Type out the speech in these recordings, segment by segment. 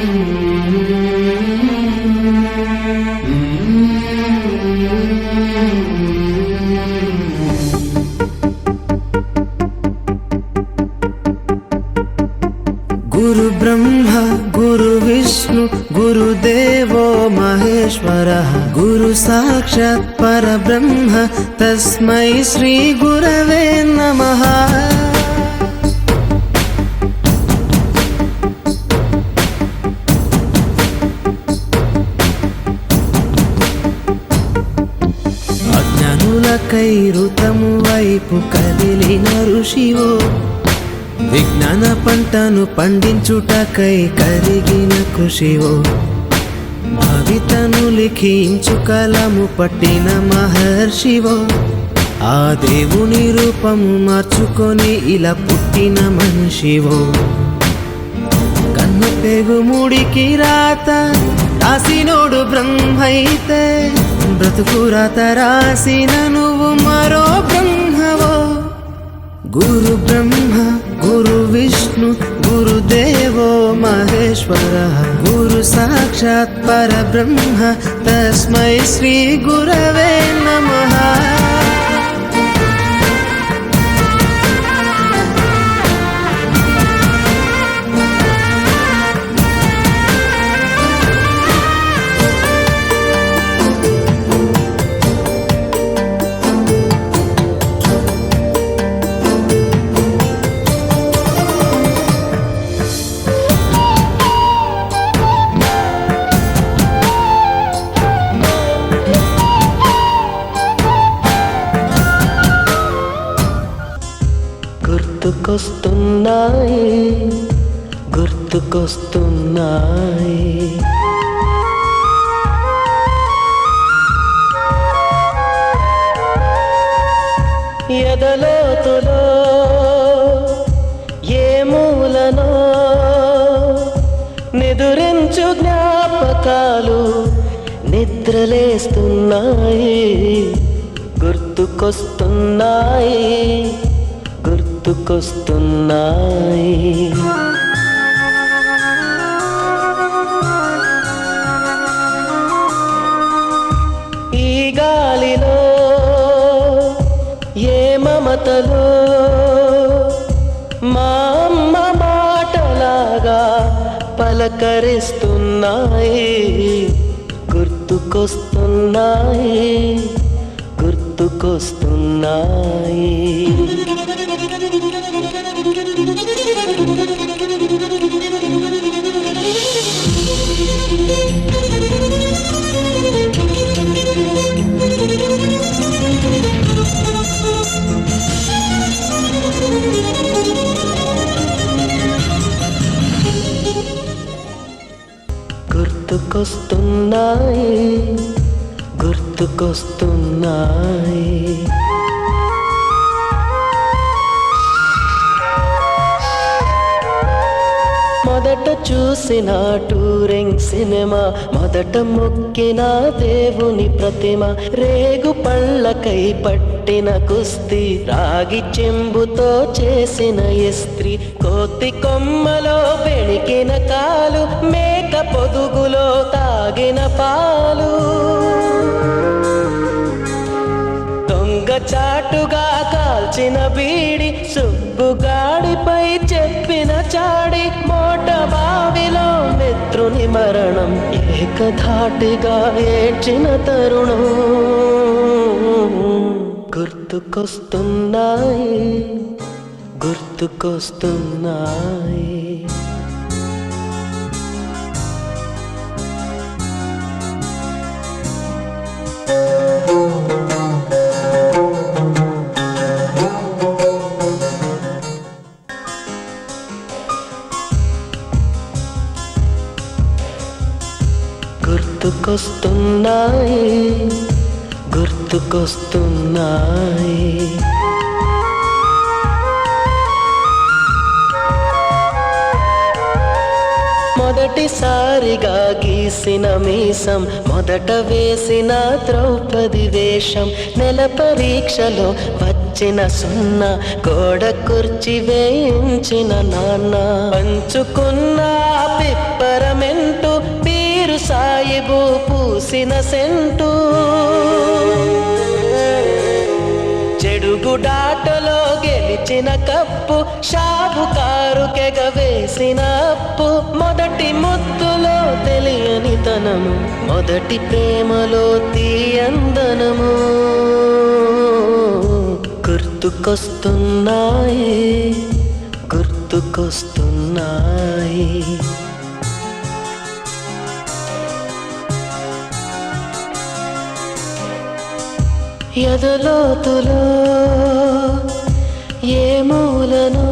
गुरु ब्रह्मा गुरु विष्णु गुरुदेवो महेश्वरः गुरु साक्षात् परब्रह्म तस्मै श्री गुरवे नमः। అజ్ఞానులకై ఋతము వైపు కదిలిన ఋషివో విజ్ఞాన పంటను పండించుటకై కరిగిన కృషివో భవితను లిఖించు కలము పట్టిన మహర్షివో ఆ దేవుని రూపము మార్చుకొని ఇలా పుట్టిన మనిషివో కన్ను పెగు ముడికి రాత రాసినోడు బ్రహ్మైతే బ్రతుకు రాత రాసిన నువ్వు మరో బ్రహ్మవో। गुरु ब्रह्मा गुरु विष्णु गुरुदेवो महेश्वरः गुरु साक्षात् परब्रह्म तस्मै श्री गुरवे नमः। గుర్తుకొస్తున్నాయి గుర్తుకొస్తున్నాయి ఎదలోతులో ఏ మూలనో నిదురించు జ్ఞాపకాలు నిద్రలేస్తున్నాయి గుర్తుకొస్తున్నాయి గుర్తుకొస్తున్నాయి। ఈ గాలిలో ఏ మమతలో మా అమ్మ మాటలాగా పలకరిస్తున్నాయి గుర్తుకొస్తున్నాయి గుర్తుకొస్తున్నాయి। గుర్తుకొస్తున్నాయి గుర్తుకొస్తున్నాయి। మొదట చూసిన టూరింగ్ సినిమా మొదట మొక్కిన దేవుని ప్రతిమ రేగు పళ్ళకై పట్టిన కుస్తీ రాగి చెంబుతో చేసిన ఇస్త్రీ కోతి కొమ్మలో బెణికిన కాలు మేక పొదుగులో తాగిన పాలు దొంగ చాటుగా కాల్చిన బీడి సుబ్బుగాడిపై చెప్పిన చాడి మోట బావిలో మిత్రుని మరణం ఏకధాటిగా ఏడ్చిన తరుణం గుర్తుకొస్తున్నాయి గుర్తుకొస్తున్నాయి। గుర్తుకొస్తున్నాయి గుర్తుకొస్తున్నాయి। మొదటిసారిగా గీసిన మీసం మొదట వేసిన ద్రౌపది వేషం నెల పరీక్షలో మరిచిన సున్నా గోడ కుర్చి వేయించిన నాన్న పంచుకున్న పిప్పరమెంటు పీరు సాయిబు పూసిన సెంటు చెడుగుడాటలో గెలిచిన కప్పు షాపుకారు కెగవేసిన అప్పు మొదటి ముద్దులో తెలియని తనము మొదటి ప్రేమలో తీయందనము గుర్తుకొస్తున్నాయి గుర్తుకొస్తున్నాయి ఎదలోతులో ఏ మూలను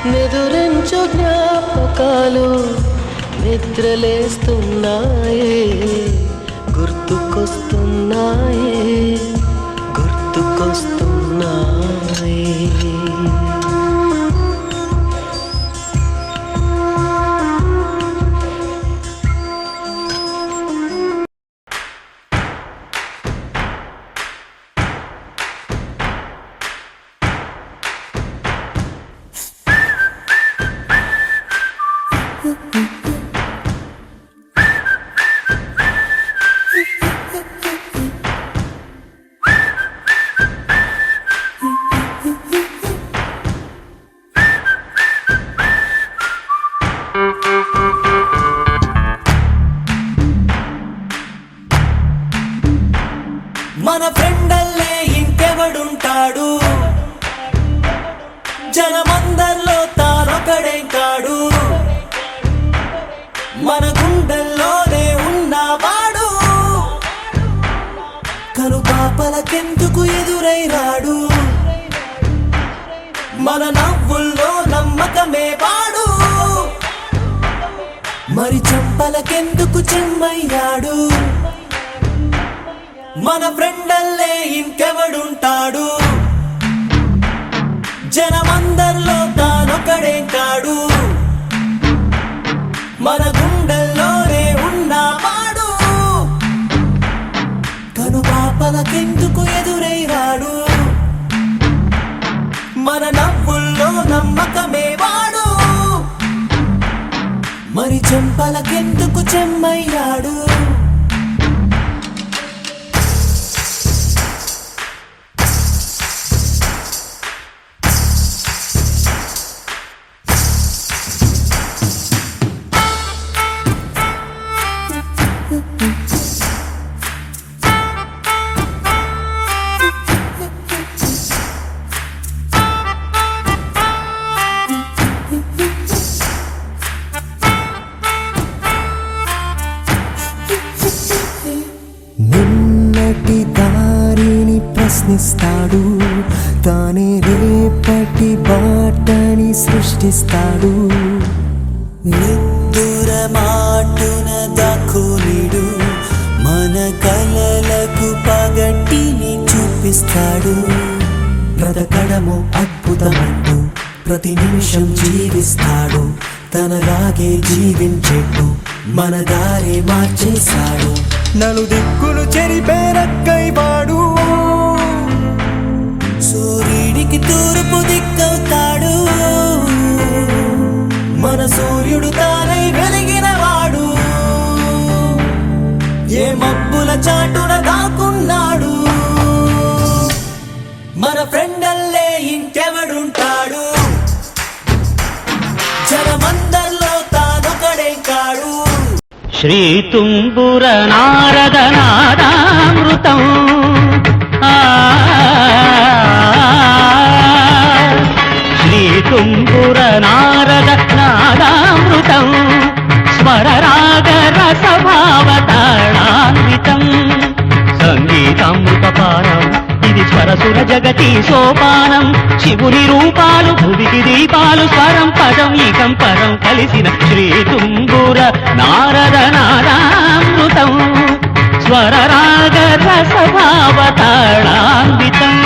నిదురించు జ్ఞాపకాలు నిద్రలేస్తున్నాయి గుర్తుకొస్తున్నాయి గుర్తుకొస్తున్నాయి మన ఫ్రెండల్లే ఇంకెవడుంటాడు జనమందరిలో తానొకడే కాడు మన గుండెల్లోనే ఉన్నవాడు కనుపాపలకెందుకు ఎదురై రాడు మన నవ్వుల్లో నమ్మకమే వాడు మరి చెంపలకెందుకు చెమ్మయ్యాడు మన ఫ్రెండల్లే ఇంకెవడుంటాడు జనమందరిలో తానొకడే కాడు మన గుండెల్లోనే ఉన్నవాడు కనుపాపలకెందుకు ఎదురై రాడు మన నవ్వుల్లో నమ్మకమే వాడు మరి చెంపలకెందుకు చెమ్మయ్యాడు నిన్నటి దారిని ప్రశ్నిస్తాడు తానే రేపటి బాటని సృష్టిస్తాడు నిద్దుర మాటున దాక్కునిడు మన కలలకు పగటిని చూపిస్తాడు బ్రతకడము అద్భుతమంటూ ప్రతి నిమిషం జీవిస్తాడు తనలాగే జీవించేట్టు మన దారి మార్చేశాడు నలుదిక్కులు చెరిపేరక్కైవాడు సూర్యుడికి తూర్పు దిక్కవుతాడు మన సూర్యుడు తానై వెలిగినవాడు ఏ మబ్బుల చాటున దాక్కున్నాడు మన ఫ్రెండల్లే ఇంకెవడుంటాడు జనమందరిలో తానొకడే కాడు శ్రీ తుంబుర నారద నాదామృతం శ్రీ తుంబుర నారద నాదామృతం స్వర రాగ రసభావతాళాన్వితం సంగీతామృతపానం ఇది స్వరసుర జగతి సోపానం శివుని రూపాలు భువికి దీపాలు స్వరం పదం ఈకం పరం కలిసిన శ్రీ తుంబుర నారద నాదామృతం స్వర రాగ రసభావతాళాన్వితం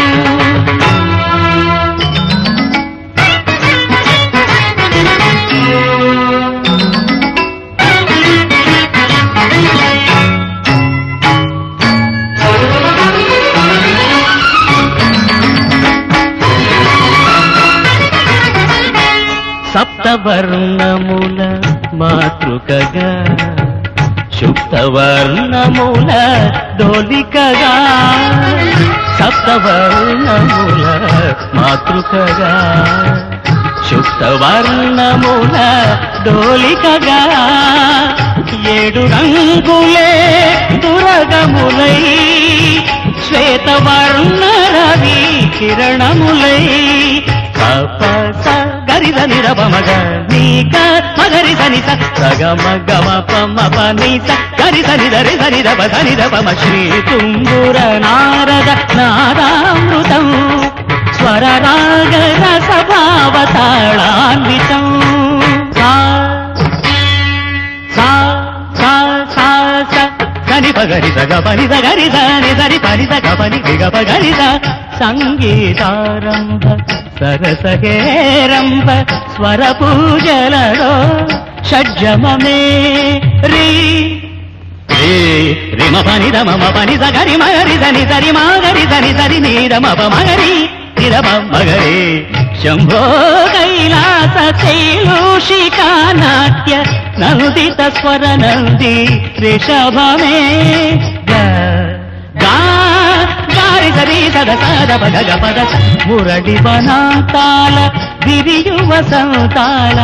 సప్తవర్ణముల మాతృకగా శుక్తవర్ణముల డోలికగా సప్తవర్ణముల మాతృకగా శుక్తవర్ణముల డోలికగా 7 రంగులే దురగములై శ్వేతవర్ణ రవి కిరణములై కపస గరిద నిరపమగ నీక మగరి సని సగమ గమ పమ పనిస గరి సని దరి సని దప సని దపమ శ్రీ తుంగుర నారద నాదామృతం స్వర రాగ రసభావ తాళాన్వితం సని పగరి సగ పని సగరి సని సరి పని సగ పని దిగ పగరి సంగీతారంభ సరసహేరంభ స్వర పూజలలో షడ్జమమే రీ రిమ పని రమ పని సగరి మగరి సని సరి మాగరి సని సరి నీరమ మగరి నిరమ మగరి శంభో కైలాస శైలూషికా నాట్య నందిత స్వర నంది రిషభమే గారి సరి సద సద పద గ పద మురడి వనాంతాల విరియువ సంతాల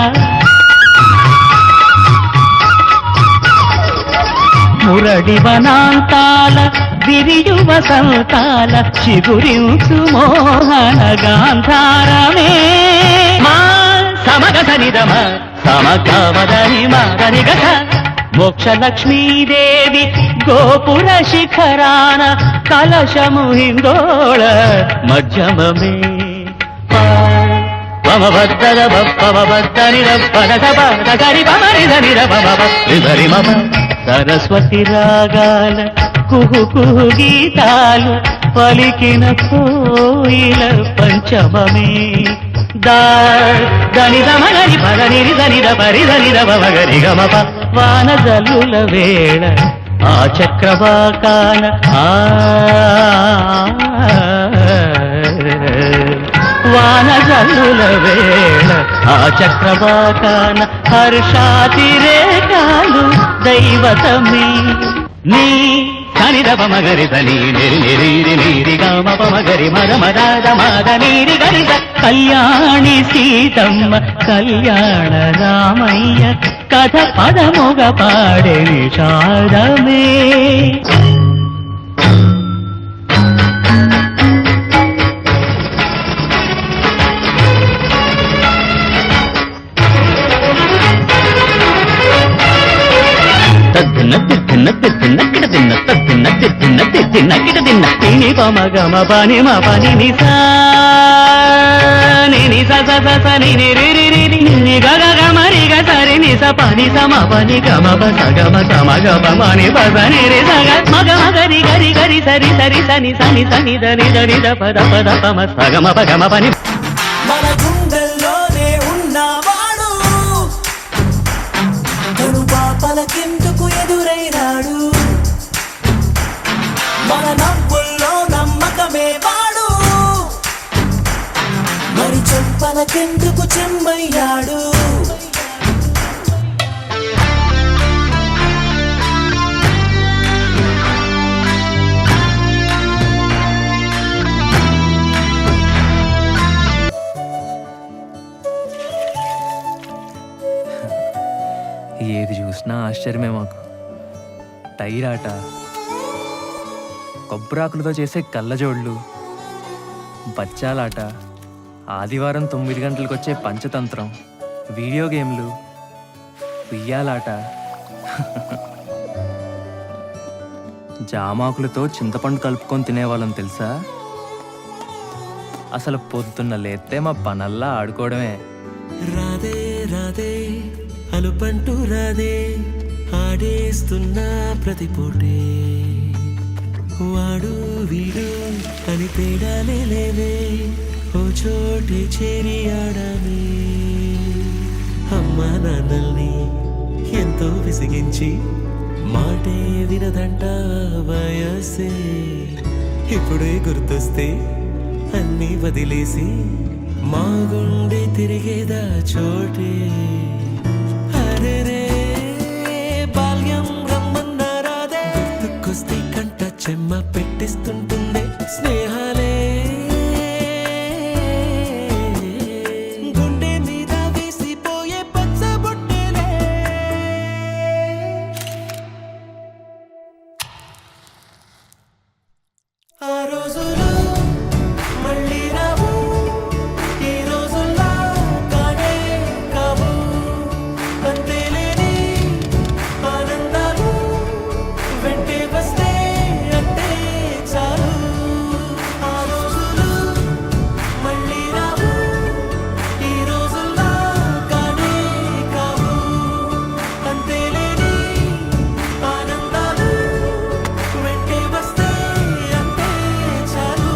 మురడి వనాంతాల విరియువ సంతాల చిగురించు మోహన గాంధారమే మా సమగ సనిదమ సమగవదని మదని గత మోక్షలక్ష్మీదేవి గోపుర శిఖరాన కలశము హిందోళ మధ్యమమే పమభద్దర పమభద్దని రప్పనసరి పమరిధరి మమ సరస్వతి రాగాల కుహు కుహు గీతాలు పలికిన కోయిల పంచమమే దని దమగరి పదని దని దరి దని దమగరి గమప వాన జల్లుల వేళ ఆ చక్రవాకాన వాన జల్లుల వేళ ఆ చక్రవాకాన హర్షాతిరేకాలు దైవతమే నీ సనిదప మగరి సని నిరి నిరి నీరి గామ పమగరి మద మద మద నీరి గరిద కళ్యాణి సీతమ్మ కళ్యాణ రామయ్య కథ పదముగ పాడే నిషాదమే తిని పమ గమ పని మా పని నిసా ని స స స స ని ని రి రి రి ని గ గ గ మరి గ సరి ని స పని స మ పని గ మ ప స గ మ స మ గ ప మ ని ప స ని రి స గ మ గ మ గ రి గ రి గ రి సరి సరి స ని స ని స ని ద రి ద రి ద ప ద ప మ స గ మ ప గ మ ప ని మన గుండెల్లోనే ఉన్నవాడు తను పాపలకెందుకు ఎదురైనాడు మన నవ్వుల్లో నమ్మకమే వాడు మరి చెంపలకెందుకు చెమ్మయ్యాడు ఏది చూసినా ఆశ్చర్యమే మాకు. టైర్ ఆట, కొబ్బరాకులతో చేసే కళ్ళజోళ్ళు, బచ్చాలాట, ఆదివారం 9 గంటలకు వచ్చే పంచతంత్రం, వీడియో గేమ్లు, ఉయ్యాలాట, జామాకులతో చింతపండు కలుపుకొని తినేవాళ్ళం తెలుసా. అసలు పొద్దున్న లేస్తే మా పనల్లా ఆడుకోవడమే. రాదే రాదే అలుపంటూ రాదే ఆడేస్తున్నా ప్రతి పూటే వాడు వీడు అని తేడాలే లేవే ఓ చోటే చేరి ఆడమే. అమ్మా నాన్నల్ని ఎంతో విసిగించి మాటే వినదంట వయసే. ఇప్పుడే గుర్తొస్తే అన్నీ వదిలేసి మా గుండె తిరిగేదా చోటే అరే రే బాల్యం రమ్మన్నారాదే గుర్తుకొస్తే కంట చెమ్మ పెట్టిస్తుంటుందే స్నేహాలే గుండె మీద వేసిపోయే పచ్చబొట్టెలే ఆ రోజులు మళ్ళీ రావు ఈ రోజుల్లా కానే కావు అంతేలేని ఆనందాలు వెంటే వస్తే అంతే చాలు ఆ రోజులు మళ్ళీ రావు ఈ రోజుల్లా కానే కావు అంతేలేని ఆనందాలు వెంటే వస్తే అంతే చాలు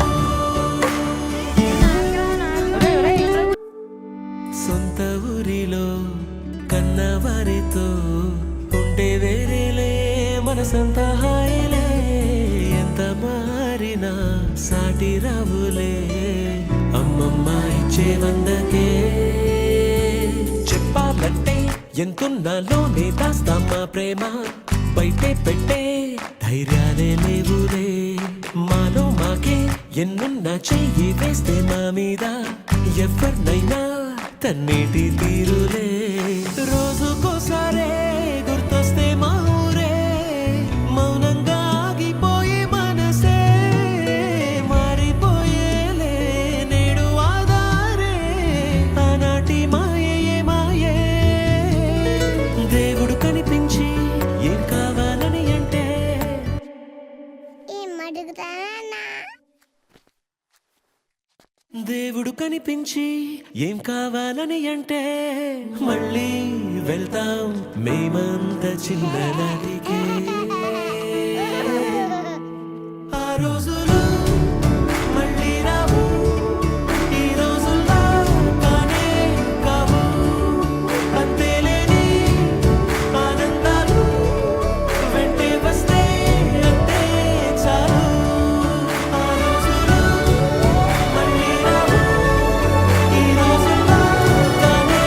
సొంత ఊరిలో కన్నవారితో ఉండే వేరేలే మనసంతా హాయిలే ఎంత మారినా సాటి రావులే అమ్మమ్మ ఇచ్చే వందకే చెప్పాలంటే ఎంతున్నాలోనే దాస్తామా ప్రేమ బయటే పెట్టే ధైర్యాలే లేవులే మాలో మాకే ఎన్నున్నా చెయ్యి వేస్తే మా మీద ఎవరినైనా తన్నేటి తీరులే రోజుకోసారే గుర్తొస్తే మా ఊరే మౌనంగా ఆగిపోయే మనసే మారిపోయేలే నేడు ఆధారే ఆనాటి మాయే మాయే దేవుడు కనిపించి ఏం కావాలని అంటే దేవుడు కనిపించి ఏం కావాలని అంటే మళ్ళీ వెళ్తాం మేమంత చిన్ననాటికే ఆ రోజులు మళ్ళీ రావు ఈ రోజుల్లా కానే కావు అంతేలేని ఆనందాలు వెంటే వస్తే అంతే చాలు ఆ రోజులు మళ్ళీ రావు ఈ రోజుల్లా కానే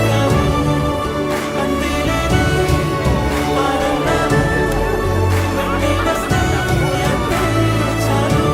కావు అంతేలేని ఆనందాలు వెంటే వస్తే అంతే చాలు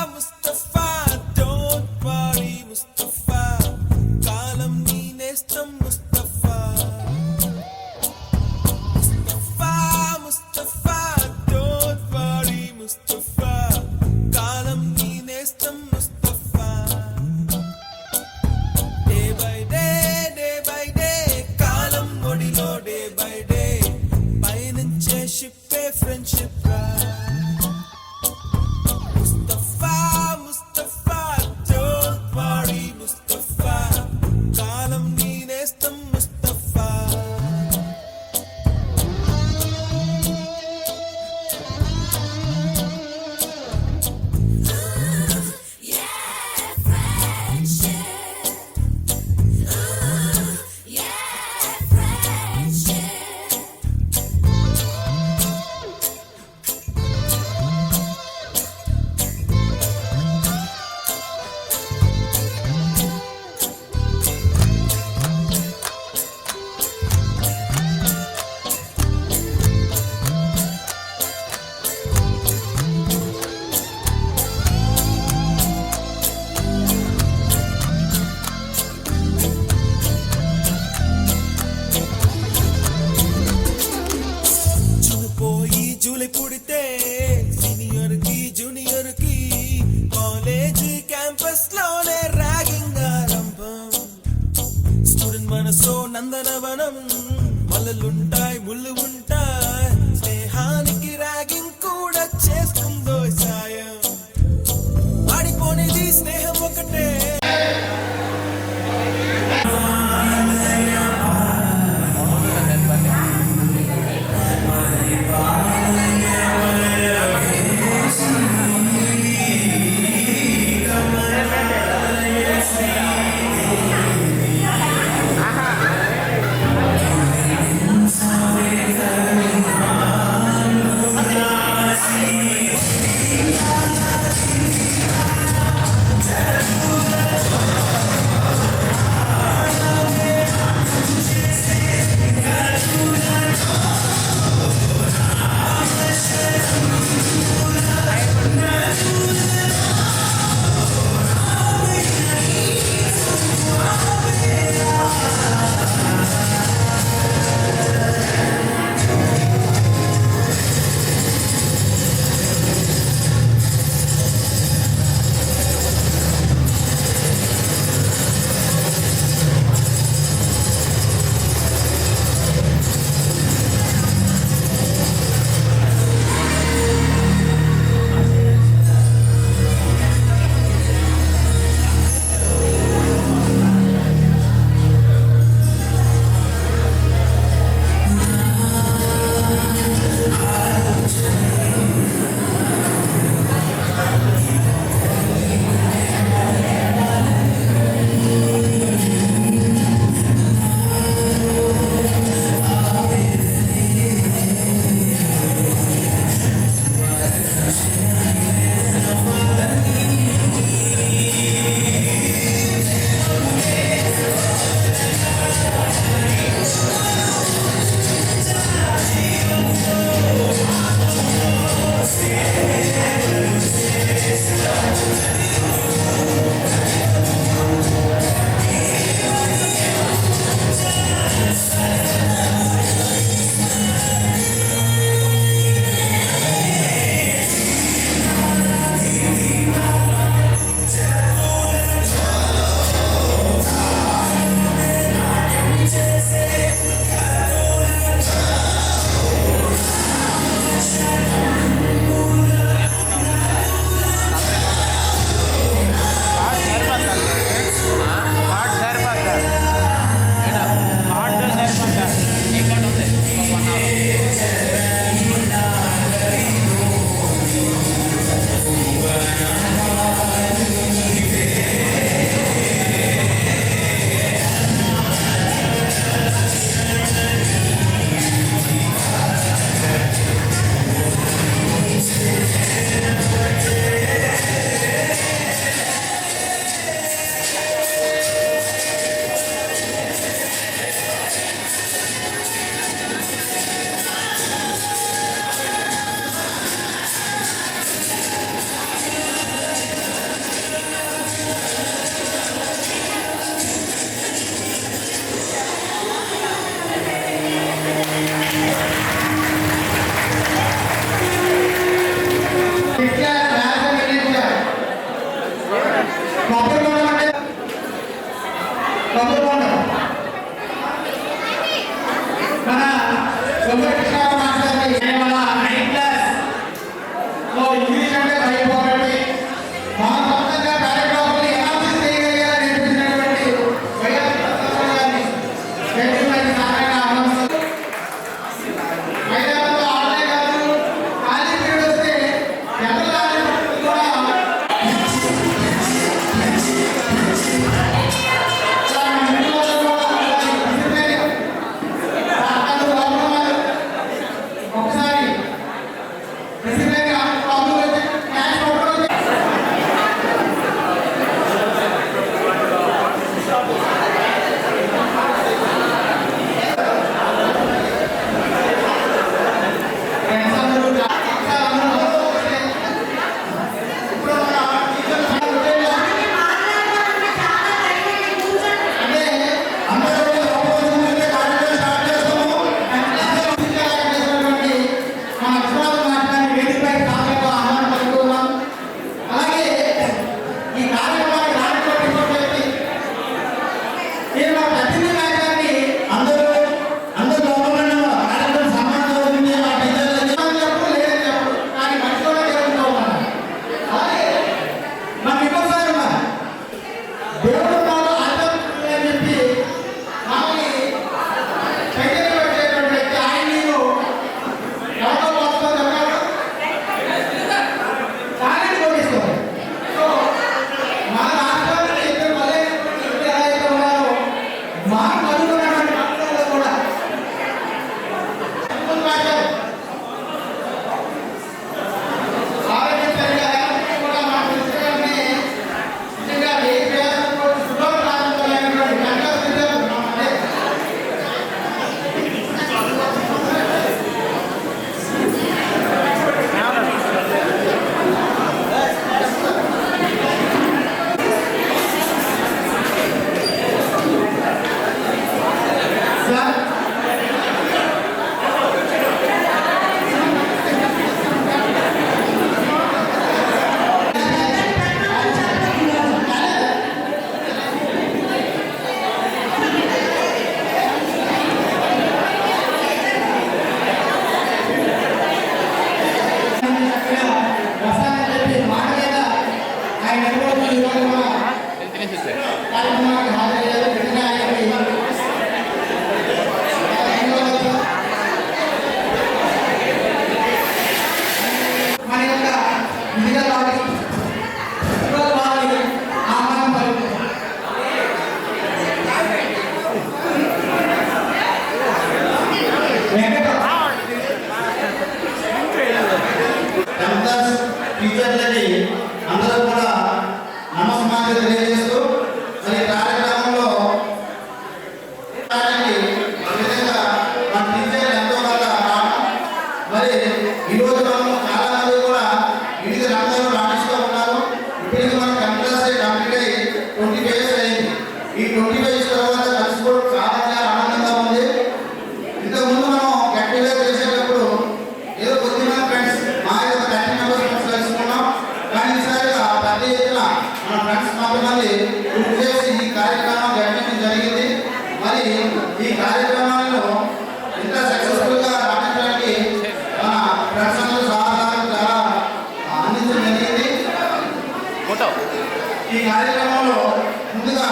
Mustafa, don't worry, Mustafa. Kalam nee nestam Mustafa. Mustafa, don't worry, Mustafa. Kalam nee nestam Mustafa. Day by day, kalam odilo day by day. Payanche shippe friendship Mustafa, don't worry, Mustafa. Kalam nee nestam Mustafa. పోయి July పుడితే senior కి junior కి college campus లోనే ragging ఆరంభం student మనసో నందనవనం మల్లలుంటాయి ముళ్ళు ఉంటాయి స్నేహానికి ragging కూడా చేస్తుందో సాయం ఆడిపోనేది స్నేహం ఒకటే టీచర్లకి అందరూ కూడా నమస్కారం తెలియజేస్తూ మరి కార్యక్రమంలో మన టీచర్లు ఎంతో కొంత మరి ఈరోజు మనం చాలా మంది కూడా వివిధ రంగాల్లో రాణిస్తూ ఉన్నారు. ఇప్పటికీ మన కంప్యూటర్ కంప్లీట్ అయ్యి 20 డేస్ అయింది. ఈ 20 డేస్ తర్వాత కలుసుకోవడం చాలా ఆనందంగా ఉంది. ఇంతకుముందు మనం గట్టిగా చేసేటప్పుడు ఏదో కొద్దిమంది ఫ్రెండ్స్ మా యొక్క 30 మెంబర్స్ ఫ్రెండ్స్ కలుసుకున్నాం. కానీ ఈసారి పెద్ద ఎత్తున మన ఫ్రెండ్స్ కొంతమంది గుర్తు చేసి ఈ కార్యక్రమం గట్టించడం జరిగింది. మరి ఈ కార్యక్రమాలను ఇంత సక్సెస్ఫుల్గా రాణించడానికి మన ఫ్రెండ్స్ అందరూ సహకారం చాలా అందించడం జరిగింది. ఈ కార్యక్రమంలో ముందుగా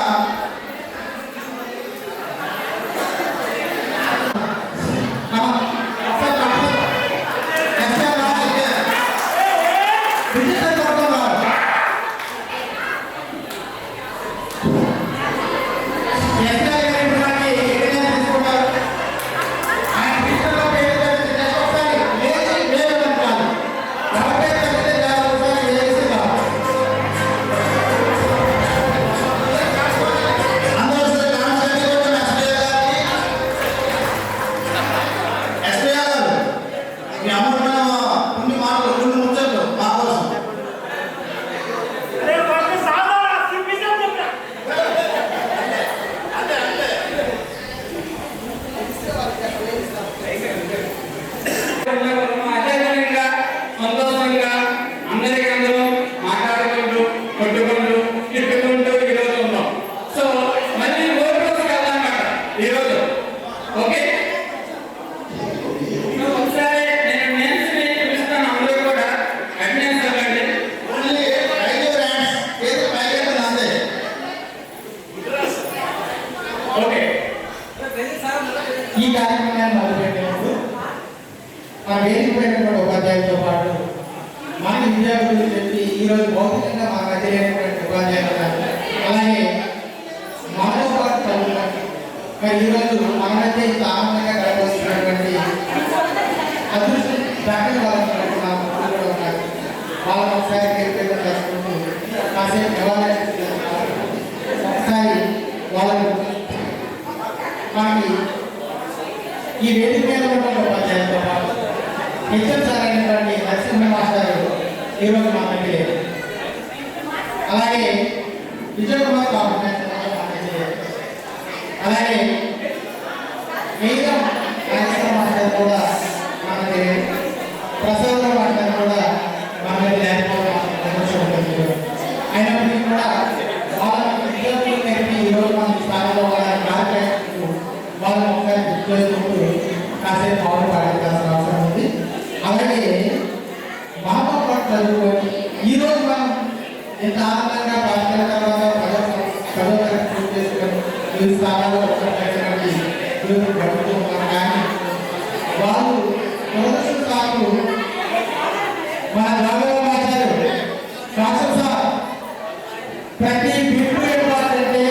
గురించి చెప్పి ఈరోజు భౌతికంగా మా మధ్య లేనటువంటి ఉపాధ్యాయులు ఉన్నారు. అలాగే మానవ పాటు చదువుతారు. మరి ఈరోజు మన మధ్య ఇంత ఆనందంగా గడపవస్తున్నటువంటి అదృష్టం డాక్టర్ వాళ్ళకి మా ముఖ్యులు కూడా ఉన్నారు. వాళ్ళని ఒకసారి పేరు చేసుకుంటూ కాసేపు ఎవాల్యుయేషన్ చేస్తున్నారు. ఒకసారి వాళ్ళని మనకి ఈ వేదిక మీద ఉన్న ఉపాధ్యాయులతో పాటు హెచ్ఎం సార్ అయినటువంటి నరసింహ మాస్టర్ ఈరోజు మా మధ్య లేదు. అలాగే విజయ్ కుమార్ బాబు మా మధ్య లేదు. అలాగే వేదం నరసింహ మాస్టర్ కూడా మా మధ్య లేదు. ప్రసాద్ మాస్టర్ కూడా మా మధ్య లేకపోవడం అయినప్పటికీ కూడా వాళ్ళ విద్యార్థులు నేర్పి ఈరోజు మన స్థానంలో వాళ్ళ కార్యక్రమం వాళ్ళని ఒకసారి గుర్తు చేసుకుంటూ కాసేపు పౌరు పాటించాల్సిన అవసరం ఉంది. అలాగే మహాపాఠ చదువుకొని ఈరోజు మనం ఇంత ఆనందంగా పాఠశాల తర్వాత పదవ తరగతి పూర్తి చేసుకొని ఈ స్థానాల్లో ఒకటి గడుపుతూ ఉన్నారు. కానీ వాళ్ళు దురదృష్టం సాగు మన రాఘవాచార్యులు డాక్టర్ సార్ ప్రతి బిడ్డు ఇంపార్టెంటే,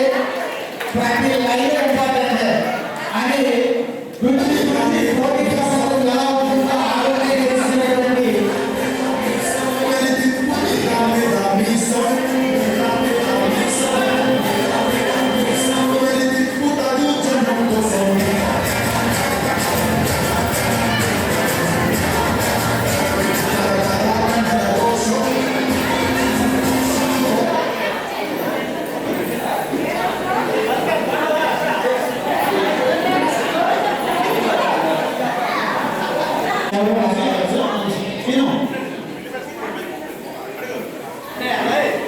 ప్రతి లైన్ ఇంపార్టెంటే అని గురించి పోటీ సంస్థలు ఎలా ఉంటుందో ఆలోచన చేసినటువంటి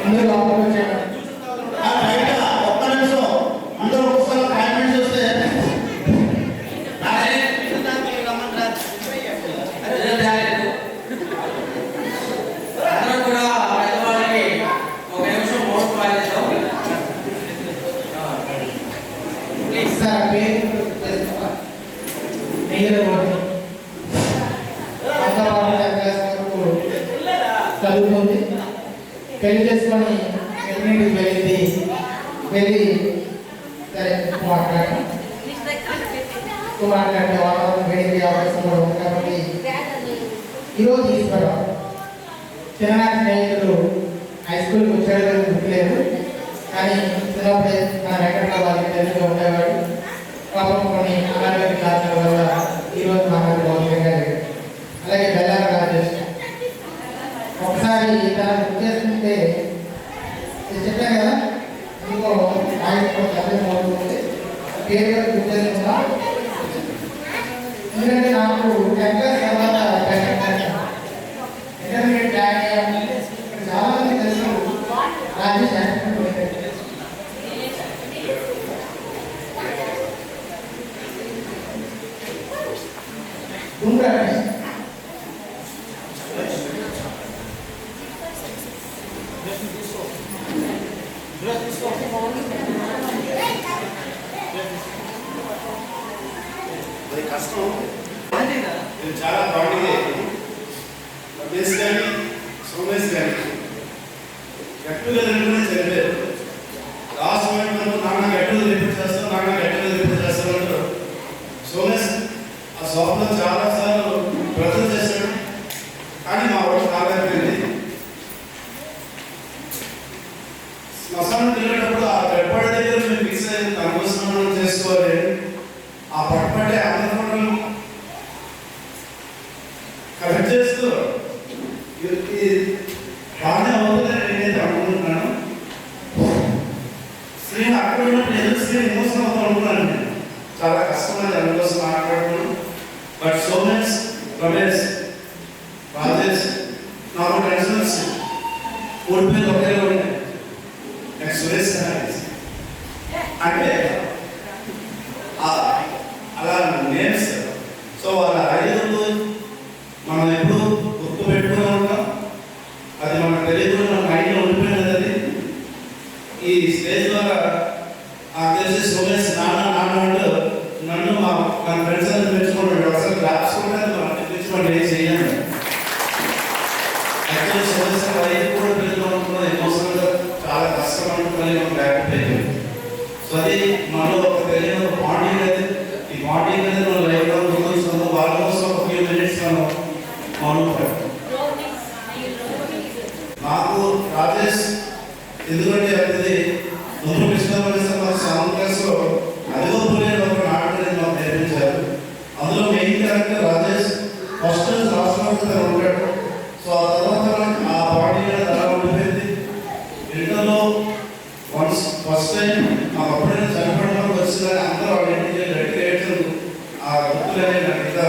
అందరూ లోపలికి వచ్చారు. ఒక్క నిమిషం అందరూ ఒకసారి కామెంట్ చేస్తే అందరూ కూడా పెద్దవాళ్ళకి ఒక నిమిషం మౌనం పాటిద్దాం. ప్లీజ్ సార్ పేరు చదువుతుంది. పెళ్లి చేసుకొని ఎన్నింటికి వెళ్ళింది. వెళ్ళి సరే మాట్లాడితే వాతావరణం వేడికి అవకాశం కూడా ఉంది. కాబట్టి ఈరోజు ఈశ్వరం చిన్ననాటి స్నేహితులు హై స్కూల్కి వచ్చాడు గుర్తులేదు. కానీ చిన్నప్పుడే మన వెంకటరావు వాళ్ళకి తెలుగుగా ఉండేవాడు. పాపం కొన్ని అనారోగ్య కారణాల వల్ల ఈరోజు మాకు భౌతికంగా లేదు. అలాగే బెల్లాల రాజేష్ ఒకసారి తన గుర్తు చేసుకుంటే చెప్పాను కదా, ఇంకో ఆయన చదివిపోతుంది పేరు గుర్తు చేసుకున్నా. ఎందుకంటే నాకు 10th క్లాస్ తర్వాత ఇంటర్మీడియట్ జాయిన్ అయ్యాను. చాలా మంది తెలుసు రాజేష్ కష్టం ఇది చాలా బాగుంది. రమేష్ కానీ సోమేష్ కానీ గట్టుగా చదివారు. లాస్ట్ మూమెంట్ వరకు నాన్న గట్టుగా రిపీట్ చేస్తాం, నాన్న గట్టుగా రిపీట్ చేస్తాం అంటారు. సోమేష్ ఆ స్వప్న చాలా సార్లు ప్రజలు చేశాడు. కానీ మా వాడు కాలేకపోయింది. శ్మశానం వెళ్ళేటప్పుడు ఆ గడ్పడి దగ్గర మేము ఫిక్స్ అయ్యి తన కోసం మనం చేసుకోవాలి. ఆ పట్టుబట్టే ఆంధ్రప్రదేశ్ కలెక్ట్ చేస్తూ బాగానే అవుతుందని నేనైతే అనుకుంటున్నాను. స్త్రీ అక్కడ ఉన్నప్పుడు ఎందుకు స్త్రీ ఎమోషన్ అవుతూ అనుకున్నాను. నేను చాలా కష్టమైన దాని కోసం మాట్లాడుతున్నాను. బట్ సోమేష్, రమేష్, రాజేష్ నాకు టెన్షన్ వచ్చింది. ఓడిపోయి ఒకేలా ఉన్నాయి. నెక్స్ట్ సురేష్ అంటే అలా నేమ్స్. సో వాళ్ళ ఐదుగురు మనం ఎప్పుడు గుర్తు పెట్టుకునే ఉంటాం. అది మనకు తెలియదు, మన మైండ్లో ఉండిపోయినది. అది ఈ స్టేజ్ ద్వారా నాకు తెలిసి సోమేష్ నాన్న అంటూ నన్ను మన ఫ్రెండ్స్ అందరూ మెచ్చుకుంటాడు. అసలు క్లాప్స్ కూడా మనం తెప్పించుకోండి, ఏం చేయాలి. యాక్చువల్లీ సోమేశ్వర వైపు కూడా పిల్లలు ఎమోషనల్గా చాలా కష్టపడుతుందని మనం బ్యాకప్ అయిపోయింది. సో అది మనలో ఒక తెలియని ఒక బాండింగ్ అనేది, ఈ బాండింగ్ అనేది మనం లైఫ్లో ముందుకు వాళ్ళ కోసం ఒక ఫ్యూ మినిట్స్ మనం మౌనం పెట్టాం. నాకు రాజేష్ ఎందుకంటే అది ముందు కృష్ణ సాంగ్ క్లాస్లో అదిగో పులే ఒక నాటకాన్ని మాకు నేర్పించారు. అందులో మెయిన్ క్యారెక్టర్ రాజేష్ ఫస్ట్ రాష్ట్రపతి ఉంటాడు. సో ఆ తర్వాత ఆ బాడీ అలా ఉండిపోయింది. ఇంటర్లో వన్స్ ఫస్ట్ టైం మాకు అప్పుడైనా చనిపోవడానికి వచ్చిందని అందరూ వాళ్ళ ఇంటికి రెడీ చేయడం ఆ గుర్తులనే నాకు ఇంకా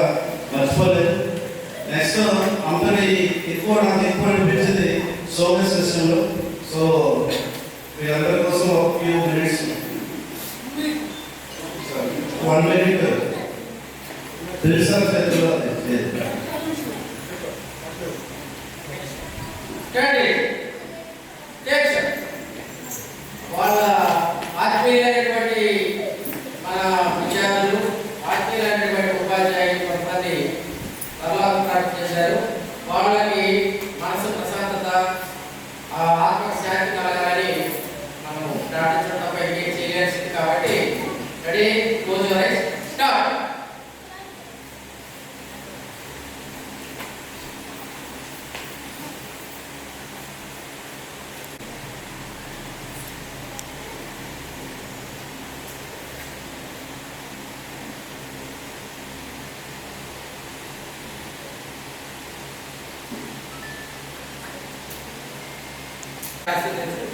మర్చిపోలేదు. నెక్స్ట్ అందరి నాకు ఎక్కువ అనిపించింది సోమేష్ విషయంలో. సో మీరందరి కోసం ఒక ఫ్యూ మినిట్స్ 1 minute తెలుసా చేతిలో వాళ్ళ ఆత్మీయులైనటువంటి మన విద్యార్థులు, ఆత్మీయులైనటువంటి ఉపాధ్యాయులు కొంతమంది పరలోకం ప్రాప్తి చేశారు. వాళ్ళకి మనసు ప్రశాంతత, ఆత్మశాంతి కలగాలని మనం ప్రార్థించడం తప్ప ఇంకేం చేయలేసింది. కాబట్టి ready, close your eyes, start.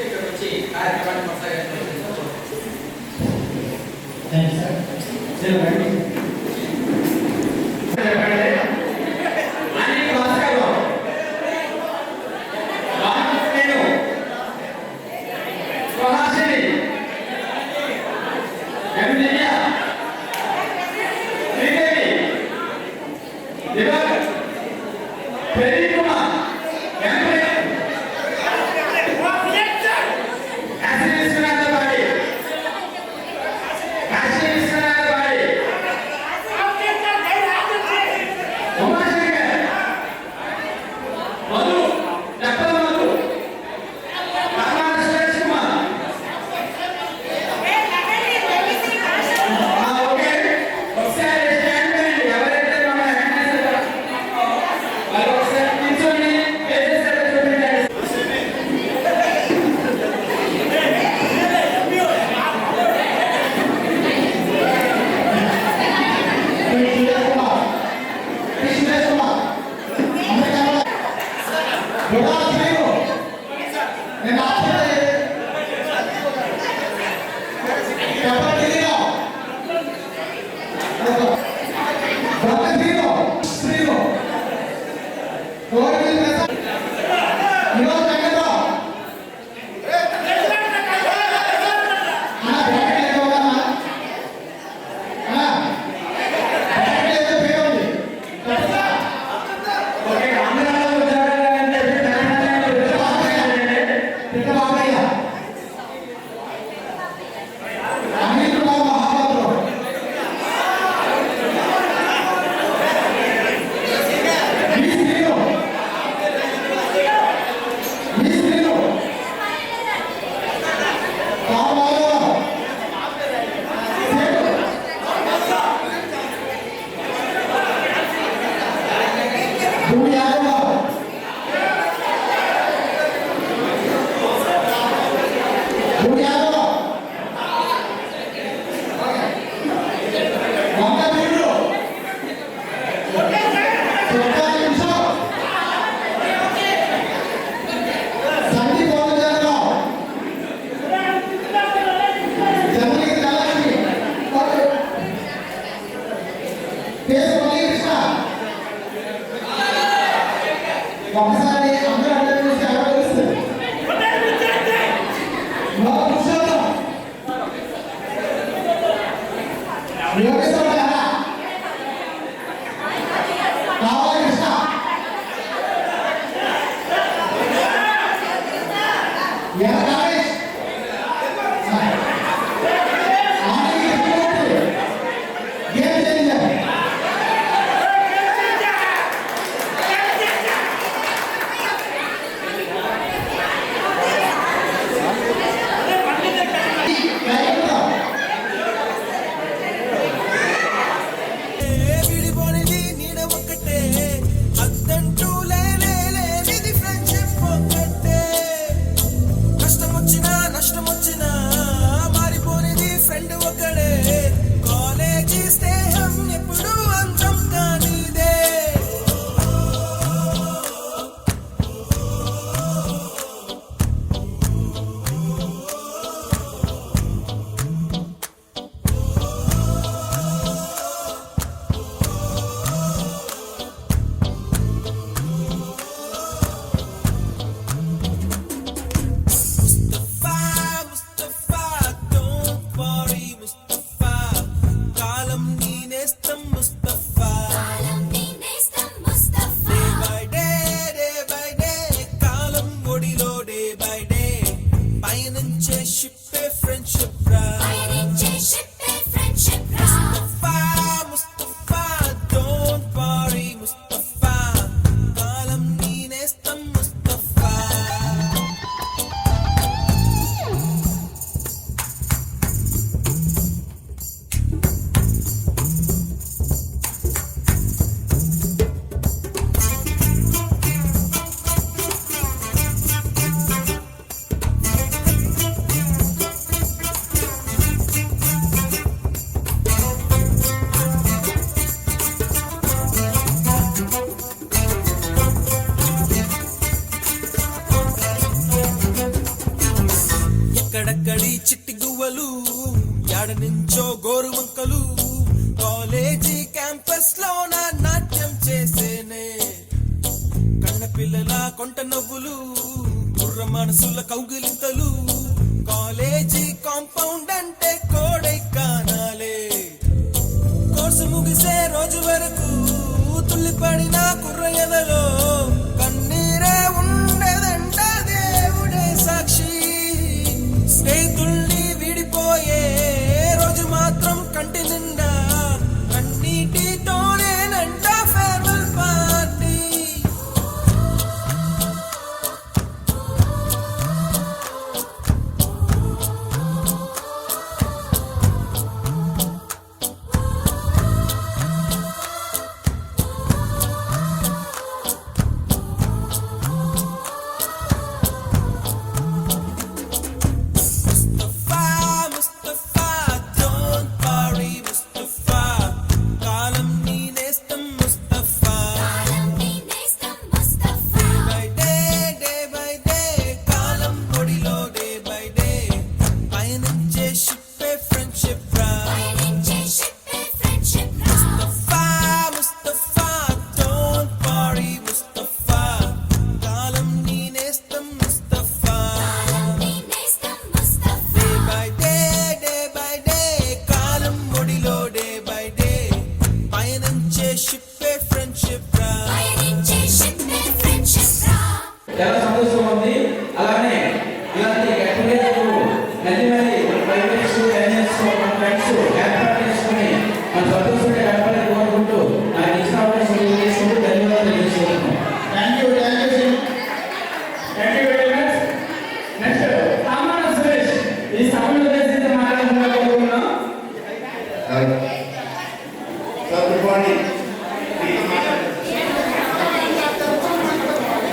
ఇక్కడ వచ్చి కార్యక్రమాన్ని కొనసాగించారు. ఒకసారి అందరూ అందరూ చూసి ఎవరు తెలుస్తుంది ఎక్కడ నుంచో గోరువంకలు కాలేజీ క్యాంపస్ లోన నాట్యం చేసేనే కన్న పిల్లల కొంట నవ్వులు కుర్ర మనసుల కౌగిలింతలు కాలేజీ కాంపౌండ్ అంటే కోడై కానాలే కోర్సు ముగిసే రోజు వరకు తుల్లిపడిన కుర్ర ఎదలో కన్నీరే ఉండదంట దేవుడే సాక్షి స్నేహితుల్ని విడిపోయే రోజు మాత్రం కంటి నిండా కన్నీటితోనేనంట farewell party Mustafa, don't worry, Mustafa. Kalam nee nestam Mustafa. Day by day, kalam bodilo day by day. Payanche shippe friendship ra. Mustafa, don't worry, Mustafa. Kalam nee nestam Mustafa. Day by day, కాలం ఒడిలో day by day, పయనించే షిప్పే friendship రా. చాలా సంతోషంగా ఉంది. అలానే ఇలాంటి